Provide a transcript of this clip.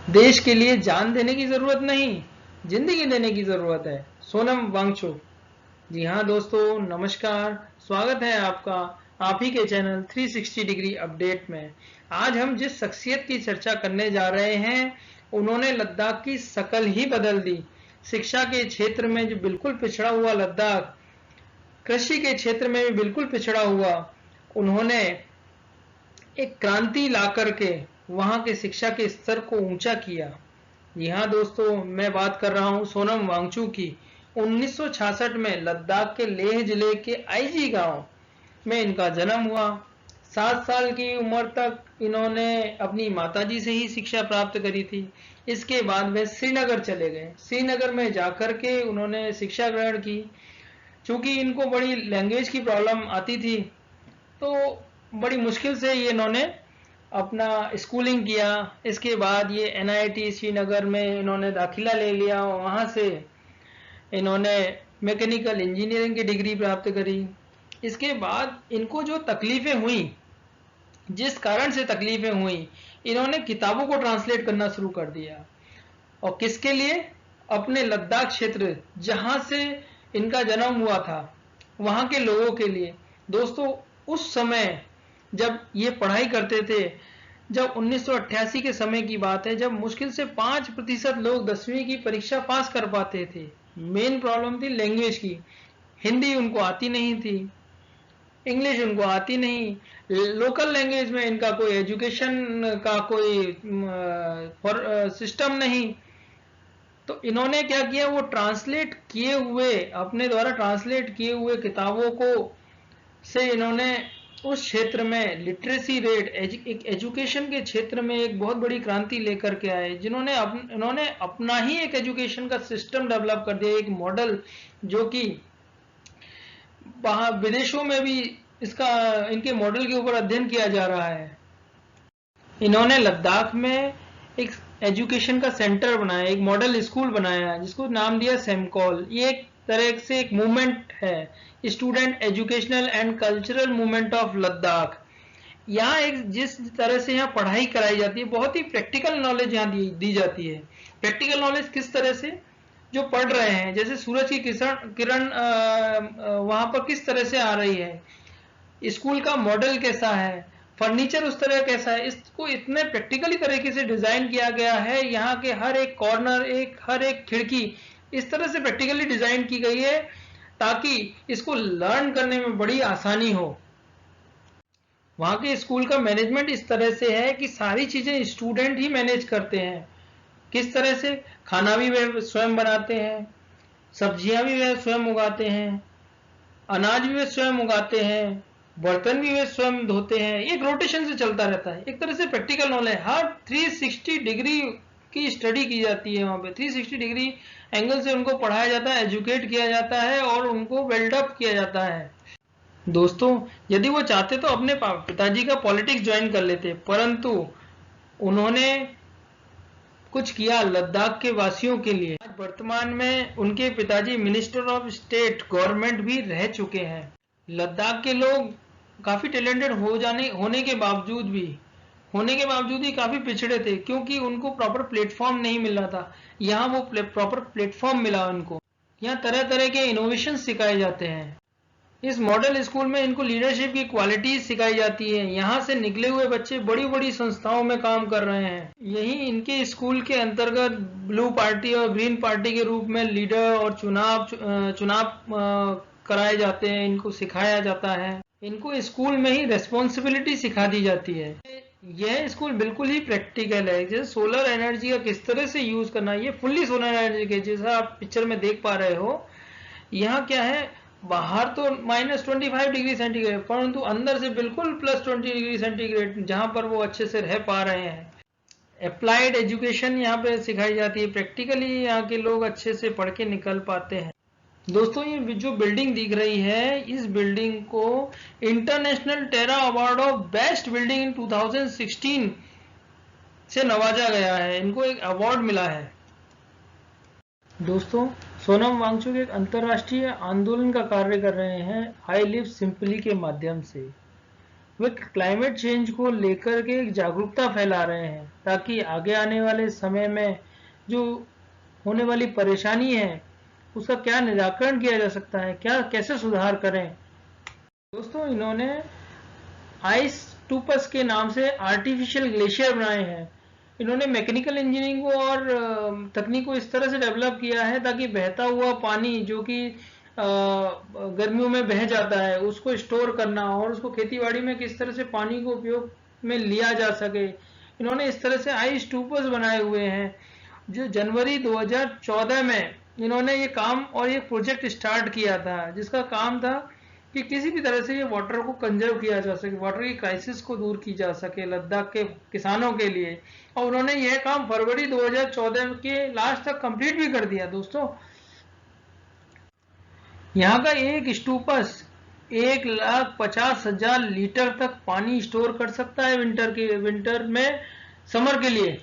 देश के लिए जान देने की जरूरत नहीं, जिंदगी देने की जरूरत है। सोनम वांगचुक। जी हाँ दोस्तों, नमस्कार। स्वागत है आपका आप ही के चैनल 360 डिग्री अपडेट में। आज हम जिस शख्सियत की चर्चा करने जा रहे हैं, उन्होंने लद्दाख की शकल ही बदल दी। शिक्षा के क्षेत्र में जो बिल्कुल पिछड़ा हुआ लद्दाख, कृषि के क्षेत्र में भी बिल्कुल पिछड़ा हुआ, उन्होंने एक क्रांति ला करके वहां के शिक्षा के स्तर को ऊंचा किया। जी हाँ दोस्तों, मैं बात कर रहा हूँ सोनम वांगचुक की। 1966 में लद्दाख के लेह जिले के आईजी गांव में इनका जन्म हुआ। 7 साल की उम्र तक इन्होंने अपनी माताजी से ही शिक्षा प्राप्त करी थी। इसके बाद वे श्रीनगर चले गए। श्रीनगर में जाकर के उन्होंने शिक्षा ग्रहण की। चूंकि इनको बड़ी लैंग्वेज की प्रॉब्लम आती थी, तो बड़ी मुश्किल से ये इन्होंने अपना स्कूलिंग किया। इसके बाद ये एनआईटी श्रीनगर में इन्होंने दाखिला ले लिया। वहाँ से इन्होंने मैकेनिकल इंजीनियरिंग की डिग्री प्राप्त करी। इसके बाद इनको जो तकलीफें हुई, जिस कारण से तकलीफें हुई, इन्होंने किताबों को ट्रांसलेट करना शुरू कर दिया। और किसके लिए? अपने लद्दाख क्षेत्र जहाँ से इनका जन्म हुआ था, वहाँ के लोगों के लिए। दोस्तों, उस समय जब ये पढ़ाई करते थे, जब 1988 के समय की बात है, जब मुश्किल से 5% लोग 10वीं की परीक्षा पास कर पाते थे। मेन प्रॉब्लम थी लैंग्वेज की। हिंदी उनको आती नहीं थी, इंग्लिश उनको आती नहीं, लोकल लैंग्वेज में इनका कोई एजुकेशन का कोई सिस्टम नहीं। तो इन्होंने क्या किया, वो ट्रांसलेट किए हुए, अपने द्वारा ट्रांसलेट किए हुए किताबों को से इन्होंने उस क्षेत्र में लिटरेसी रेट, एक एजुकेशन के क्षेत्र में एक बहुत बड़ी क्रांति लेकर के आए। इन्होंने अपना ही एक एजुकेशन का सिस्टम डेवलप कर दिया, एक मॉडल, जो कि बाहर विदेशों में भी इसका, इनके मॉडल के ऊपर अध्ययन किया जा रहा है। इन्होंने लद्दाख में एक एजुकेशन का सेंटर बनाया, एक मॉडल स्कूल बनाया, जिसको नाम दिया सेमकॉल। ये एक तरह से एक मूवमेंट है, student educational and cultural movement of Ladakh. यहाँ एक जिस तरह से यहाँ पढ़ाई कराई जाती है, बहुत ही प्रैक्टिकल नॉलेज यहाँ दी जाती है। प्रैक्टिकल नॉलेज किस तरह से? जो पढ़ रहे हैं, जैसे सूरज की किरण वहां पर किस तरह से आ रही है, स्कूल का मॉडल कैसा है, फर्नीचर उस तरह कैसा है, इसको इतने प्रैक्टिकली तरीके से डिजाइन किया गया है। यहाँ के हर एक कॉर्नर, हर एक खिड़की इस तरह से प्रैक्टिकली डिजाइन की गई है ताकि इसको लर्न करने में बड़ी आसानी हो। वहाँ के स्कूल का मैनेजमेंट इस तरह से है कि सारी चीजें स्टूडेंट ही मैनेज करते हैं। किस तरह से? खाना भी वे स्वयं बनाते हैं, सब्जियां भी वे स्वयं उगाते हैं, अनाज भी वे स्वयं उगाते हैं, बर्तन भी वे स्वयं धोते हैं। एक रोटेशन से चलता रहता है। एक तरह से प्रैक्टिकल नॉलेज, हर 360 डिग्री की स्टडी की जाती है। वहाँ पे 360 डिग्री एंगल से उनको पढ़ाया जाता है, एजुकेट किया जाता है और उनको बिल्डअप किया जाता है। दोस्तों, यदि वो चाहते तो अपने पिताजी का पॉलिटिक्स ज्वाइन कर लेते, परंतु उन्होंने कुछ किया लद्दाख के वासियों के लिए। आज वर्तमान में उनके पिताजी मिनिस्टर ऑफ स्टेट गवर्नमेंट भी रह चुके हैं। लद्दाख के लोग काफी टैलेंटेड होने के बावजूद ही काफी पिछड़े थे, क्योंकि उनको प्रॉपर प्लेटफॉर्म नहीं मिल रहा था। यहाँ वो प्रॉपर प्लेटफॉर्म मिला उनको। यहाँ तरह तरह के इनोवेशन सिखाए जाते हैं। इस मॉडल स्कूल में इनको लीडरशिप की क्वालिटीज सिखाई जाती है। यहाँ से निकले हुए बच्चे बड़ी बड़ी संस्थाओं में काम कर रहे हैं। यही इनके स्कूल के अंतर्गत ब्लू पार्टी और ग्रीन पार्टी के रूप में लीडर और चुनाव कराए जाते हैं, इनको सिखाया जाता है। इनको स्कूल में ही रेस्पॉन्सिबिलिटी सिखा दी जाती है। यह स्कूल बिल्कुल ही प्रैक्टिकल है। जैसे सोलर एनर्जी का किस तरह से यूज करना है, ये फुल्ली सोलर एनर्जी के, जैसा आप पिक्चर में देख पा रहे हो। यहाँ क्या है, बाहर तो -25 डिग्री सेंटीग्रेड, परंतु अंदर से बिल्कुल +20 डिग्री सेंटीग्रेड, जहां पर वो अच्छे से रह पा रहे हैं। अप्लाइड एजुकेशन यहाँ पे सिखाई जाती है। प्रैक्टिकली यहाँ के लोग अच्छे से पढ़ के निकल पाते हैं। दोस्तों, ये जो बिल्डिंग दिख रही है, इस बिल्डिंग को international terra award of best building in 2016 से नवाजा गया है। इनको एक अवार्ड मिला है। दोस्तों, सोनम वांगचुक एक अंतर्राष्ट्रीय आंदोलन का कार्य कर रहे हैं, आई लिव सिंपली के माध्यम से। वे क्लाइमेट चेंज को लेकर के एक जागरूकता फैला रहे हैं ताकि आगे आने वाले समय में जो होने वाली परेशानी है उसका क्या निराकरण किया जा सकता है, क्या कैसे सुधार करें। दोस्तों, इन्होंने आइस टूपस के नाम से आर्टिफिशियल ग्लेशियर बनाए हैं। इन्होंने मैकेनिकल इंजीनियरिंग को और तकनीक को इस तरह से डेवलप किया है ताकि बहता हुआ पानी जो कि गर्मियों में बह जाता है उसको स्टोर करना और उसको खेतीबाड़ी में किस तरह से पानी को उपयोग में लिया जा सके। इन्होंने इस तरह से आइस टूपर्स बनाए हुए हैं। जो जनवरी 2014 में इन्होंने ये काम और ये प्रोजेक्ट स्टार्ट किया था, जिसका काम था कि किसी भी तरह से ये वाटर को कंजर्व किया जा सके, वाटर की क्राइसिस को दूर की जा सके लद्दाख के किसानों के लिए। और उन्होंने यह काम फरवरी 2014 के लास्ट तक कंप्लीट भी कर दिया। दोस्तों, यहाँ का एक स्टूपस 1,50,000 लीटर तक पानी स्टोर कर सकता है विंटर में, समर के लिए।